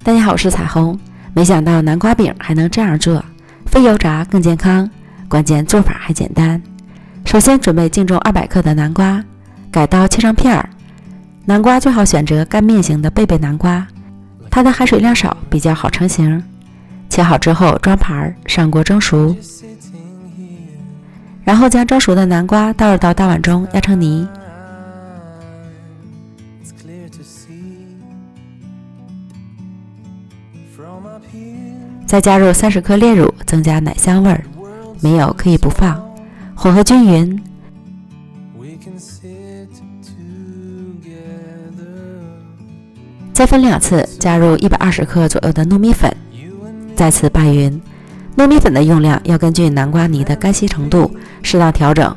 大家好，我是彩虹。没想到南瓜饼还能这样做，非油炸更健康，关键做法还简单。首先准备净重200克的南瓜，改刀切成片儿。南瓜最好选择干面型的贝贝南瓜，它的含水量少，比较好成型。切好之后装盘上锅蒸熟，然后将蒸熟的南瓜倒入到大碗中压成泥。再加入30克炼乳，增加奶香味儿，没有可以不放。混合均匀，再分2次加入120克左右的糯米粉，再次拌匀。糯米粉的用量要根据南瓜泥的干稀程度适当调整。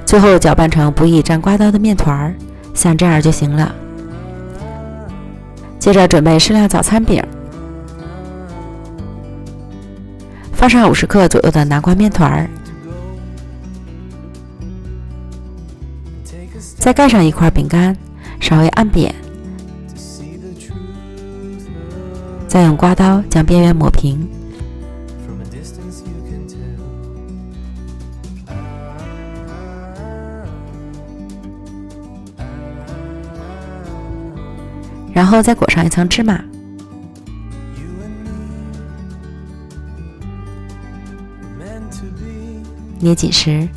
最后搅拌成不易沾刮刀的面团，像这样就行了。接着准备适量早餐饼，放上50克左右的南瓜面团，再盖上一块饼干，稍微按扁，再用刮刀将边缘抹平。然后再裹上一层芝麻，捏紧实，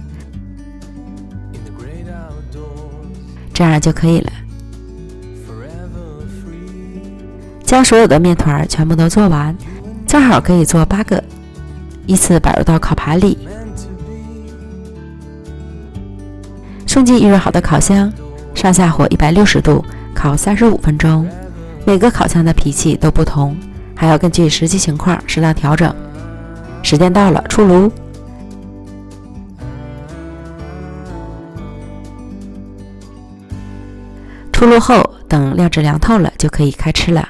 这样就可以了。将所有的面团全部都做完，正好可以做8个，依次摆入到烤盘里，送进预热好的烤箱，上下火160度。烤35分钟，每个烤箱的脾气都不同，还要根据实际情况适当调整。时间到了，出炉。出炉后，等料汁凉透了就可以开吃了。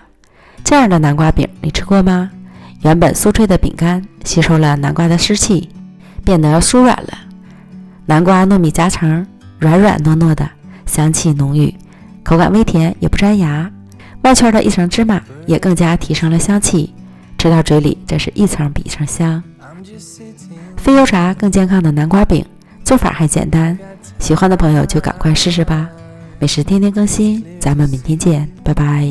这样的南瓜饼你吃过吗？原本酥脆的饼干吸收了南瓜的湿气，变得酥软了。南瓜糯米夹层，软软糯糯的，香气浓郁。口感微甜也不粘牙，外圈的一层芝麻也更加提升了香气，吃到嘴里真是一层比一层香。非油炸更健康的南瓜饼，做法还简单，喜欢的朋友就赶快试试吧。美食天天更新，咱们明天见，拜拜。